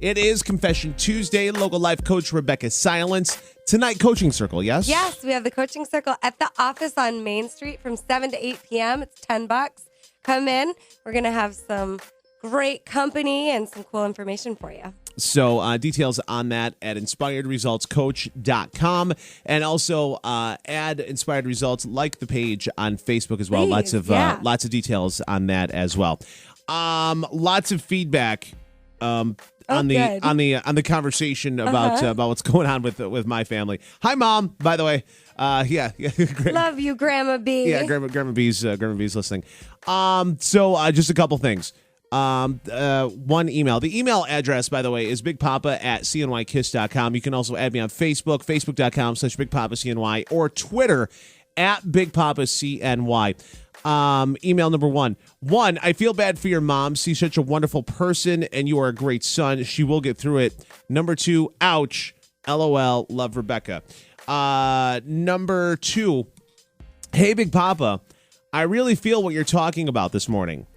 It is Confession Tuesday. Local life coach Rebecca Silence. Tonight, Coaching Circle, yes? Yes, we have the Coaching Circle at the office on Main Street from 7 to 8 p.m. It's $10. Come in. We're going to have some great company and some cool information for you. So details on that at inspiredresultscoach.com. And also add Inspired Results, like the page on Facebook as well. Please, lots of details on that as well. Lots of feedback on the conversation about what's going on with my family. Hi, Mom. By the way, yeah. Love you, Grandma B. Yeah, Grandma B's listening. So just a couple things. One email. The email address, by the way, is bigpapa@cnykiss.com. You can also add me on Facebook, facebook.com/bigpapacny, or Twitter @bigpapacny. Email number one, I feel bad for your mom. She's such a wonderful person, and you are a great son. She will get through it. Number two, ouch. LOL. Love, Rebecca. Number two, hey, Big Papa, I really feel what you're talking about this morning.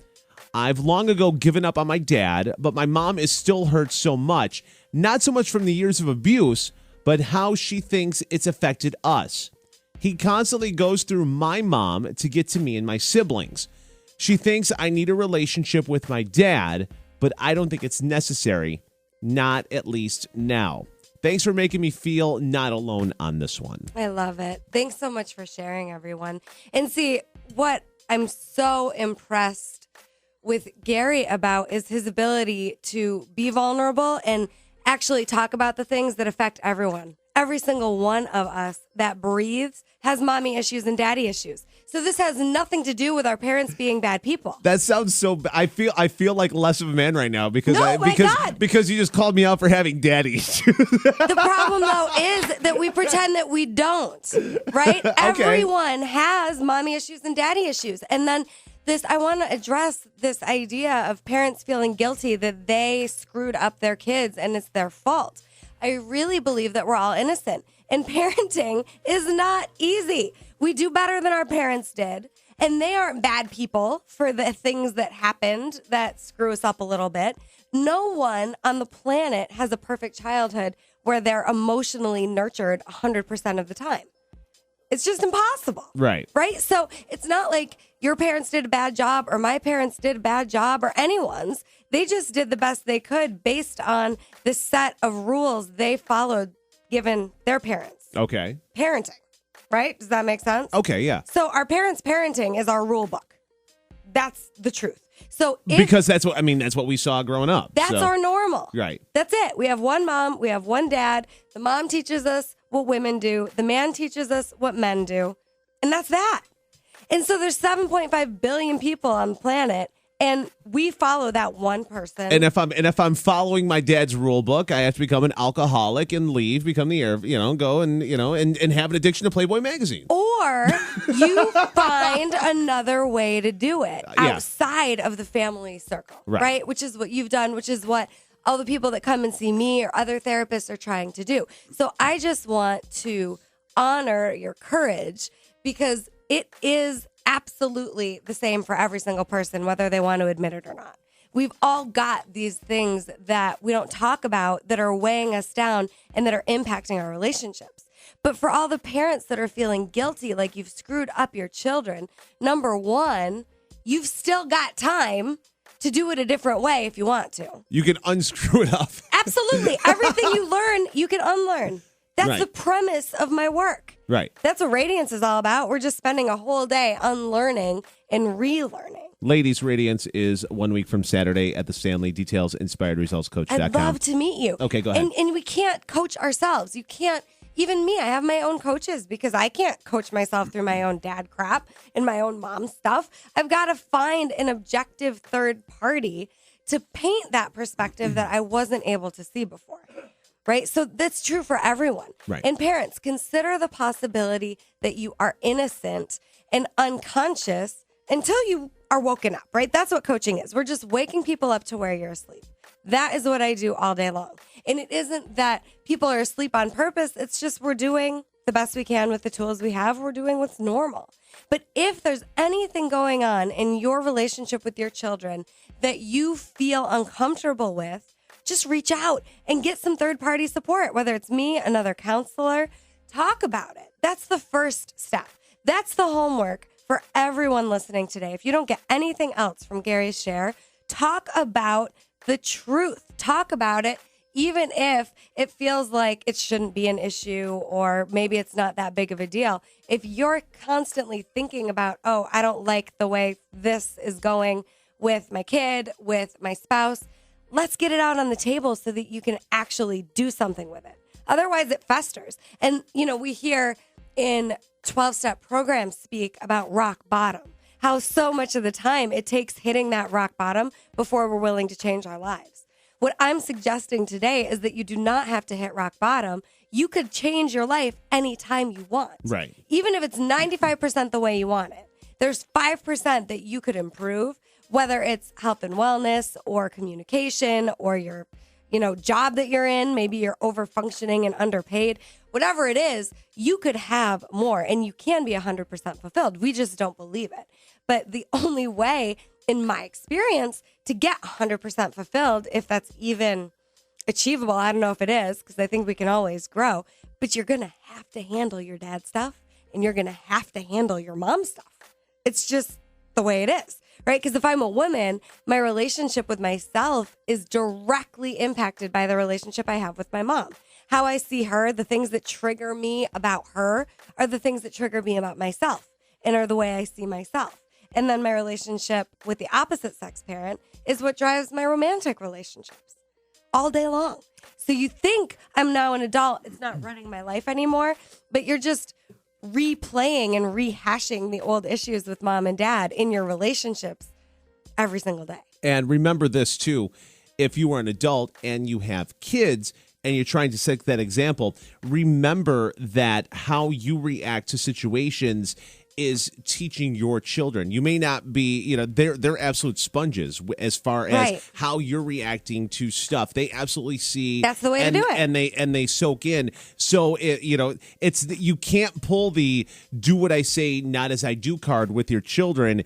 I've long ago given up on my dad, but my mom is still hurt so much. Not so much from the years of abuse, but how she thinks it's affected us. He constantly goes through my mom to get to me and my siblings. She thinks I need a relationship with my dad, but I don't think it's necessary. Not at least now. Thanks for making me feel not alone on this one. I love it. Thanks so much for sharing, everyone. And see, what I'm so impressed with Gary about is his ability to be vulnerable and actually talk about the things that affect everyone. Every single one of us that breathes has mommy issues and daddy issues. So this has nothing to do with our parents being bad people. That sounds so. I feel like less of a man right now because God. because you just called me out for having daddy issues. The problem though is that we pretend that we don't. Right? Okay. Everyone has mommy issues and daddy issues, and then. I want to address this idea of parents feeling guilty that they screwed up their kids and it's their fault. I really believe that we're all innocent, and parenting is not easy. We do better than our parents did, and they aren't bad people for the things that happened that screw us up a little bit. No one on the planet has a perfect childhood where they're emotionally nurtured 100% of the time. It's just impossible. Right. Right? So it's not like your parents did a bad job or my parents did a bad job or anyone's. They just did the best they could based on the set of rules they followed given their parents. Okay. Parenting. Right? Does that make sense? Okay, yeah. So our parents' parenting is our rule book. That's the truth. So because that's what we saw growing up. That's our normal. Right. That's it. We have one mom. We have one dad. The mom teaches us what women do. The man teaches us what men do. And that's that. And so there's 7.5 billion people on the planet, and we follow that one person. And if I'm following my dad's rule book, I have to become an alcoholic and leave, become the air, go and and have an addiction to Playboy magazine. Or you find another way to do it outside of the family circle, right? Which is what you've done, which is what all the people that come and see me or other therapists are trying to do. So I just want to honor your courage because it is absolutely the same for every single person, whether they want to admit it or not. We've all got these things that we don't talk about that are weighing us down and that are impacting our relationships. But for all the parents that are feeling guilty, like you've screwed up your children, number one, you've still got time to do it a different way if you want to. You can unscrew it up. Absolutely. Everything you learn, you can unlearn. That's the premise of my work. Right. That's what Radiance is all about. We're just spending a whole day unlearning and relearning. Ladies, Radiance is 1 week from Saturday at the Stanley. Details, inspiredresultscoach.com. I'd love to meet you. Okay, go ahead. And we can't coach ourselves. You can't, even me, I have my own coaches because I can't coach myself through my own dad crap and my own mom stuff. I've got to find an objective third party to paint that perspective that I wasn't able to see before. Right? So that's true for everyone. Right. And parents, consider the possibility that you are innocent and unconscious until you are woken up, right? That's what coaching is. We're just waking people up to where you're asleep. That is what I do all day long. And it isn't that people are asleep on purpose. It's just we're doing the best we can with the tools we have. We're doing what's normal. But if there's anything going on in your relationship with your children that you feel uncomfortable with, just reach out and get some third-party support, whether it's me, another counselor. Talk about it. That's the first step. That's the homework for everyone listening today. If you don't get anything else from Gary's share, talk about the truth. Talk about it, even if it feels like it shouldn't be an issue or maybe it's not that big of a deal. If you're constantly thinking about, oh, I don't like the way this is going with my kid, with my spouse, let's get it out on the table so that you can actually do something with it. Otherwise, it festers. And, we hear in 12-step programs speak about rock bottom, how so much of the time it takes hitting that rock bottom before we're willing to change our lives. What I'm suggesting today is that you do not have to hit rock bottom. You could change your life anytime you want. Right. Even if it's 95% the way you want it. There's 5% that you could improve, whether it's health and wellness or communication or your job that you're in. Maybe you're over-functioning and underpaid. Whatever it is, you could have more and you can be 100% fulfilled. We just don't believe it. But the only way, in my experience, to get 100% fulfilled, if that's even achievable, I don't know if it is, because I think we can always grow, but you're going to have to handle your dad's stuff and you're going to have to handle your mom's stuff. It's just the way it is, right? Because if I'm a woman, my relationship with myself is directly impacted by the relationship I have with my mom. How I see her, the things that trigger me about her are the things that trigger me about myself and are the way I see myself. And then my relationship with the opposite sex parent is what drives my romantic relationships all day long. So you think I'm now an adult, it's not running my life anymore, but you're just replaying and rehashing the old issues with mom and dad in your relationships every single day. And remember this too, if you are an adult and you have kids and you're trying to set that example, remember that how you react to situations is teaching your children. You may not be, they're absolute sponges as far as how you're reacting to stuff. They absolutely see. That's the way to do it. And they soak in. So, you can't pull the do what I say, not as I do card with your children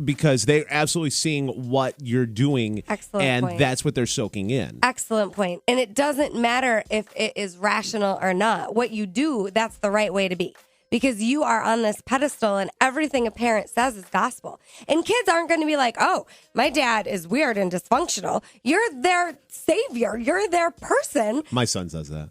because they're absolutely seeing what you're doing. Excellent point. And that's what they're soaking in. Excellent point. And it doesn't matter if it is rational or not. What you do, that's the right way to be. Because you are on this pedestal and everything a parent says is gospel. And kids aren't going to be like, oh, my dad is weird and dysfunctional. You're their savior. You're their person. My son says that.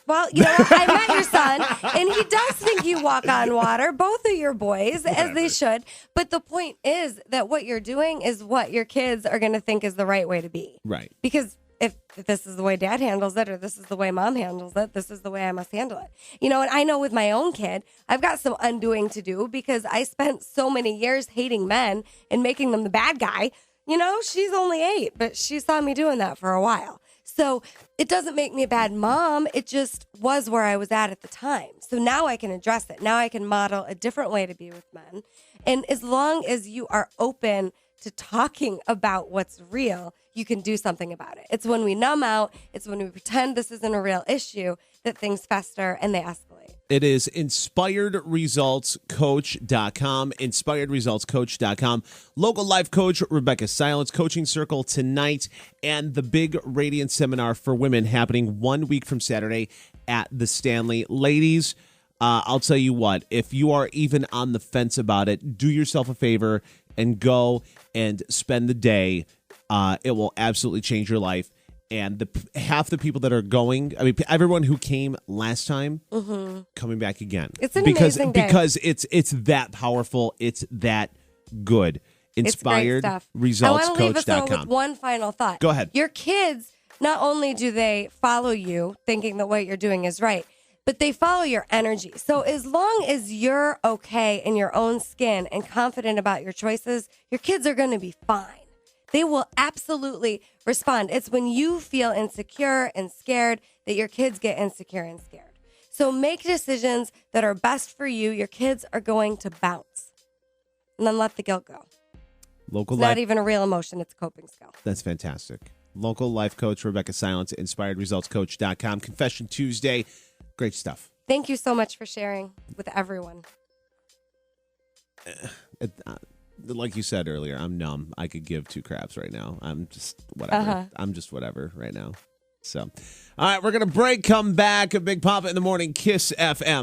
Well, I met your son, and he does think you walk on water, both of your boys, as they should. But the point is that what you're doing is what your kids are going to think is the right way to be. Right. Because if this is the way dad handles it or this is the way mom handles it, this is the way I must handle it. And I know with my own kid, I've got some undoing to do because I spent so many years hating men and making them the bad guy. She's only 8, but she saw me doing that for a while. So it doesn't make me a bad mom. It just was where I was at the time. So now I can address it. Now I can model a different way to be with men. And as long as you are open to talking about what's real, you can do something about it. It's when we numb out, it's when we pretend this isn't a real issue that things fester and they escalate. It is inspiredresultscoach.com, inspiredresultscoach.com. Local life coach Rebecca Silence, coaching circle tonight, and the big Radiant seminar for women happening 1 week from Saturday at the Stanley. Ladies, I'll tell you what, if you are even on the fence about it, do yourself a favor and go and spend the day. It will absolutely change your life. And half the people that are going, everyone who came last time, coming back again. It's an amazing day. Because it's that powerful. It's that good. InspiredResultsCoach.com. I want to leave us though with one final thought. Go ahead. Your kids, not only do they follow you thinking that what you're doing is right, but they follow your energy. So as long as you're okay in your own skin and confident about your choices, your kids are going to be fine. They will absolutely respond. It's when you feel insecure and scared that your kids get insecure and scared. So make decisions that are best for you. Your kids are going to bounce. And then let the guilt go. It's not even a real emotion. It's a coping skill. That's fantastic. Local life coach Rebecca Silence at InspiredResultsCoach.com. Confession Tuesday. Great stuff. Thank you so much for sharing with everyone. like you said earlier, I'm numb. I could give two craps right now. I'm just whatever. I'm just whatever right now. So, all right, we're going to break, come back. A Big Papa in the Morning, Kiss FM.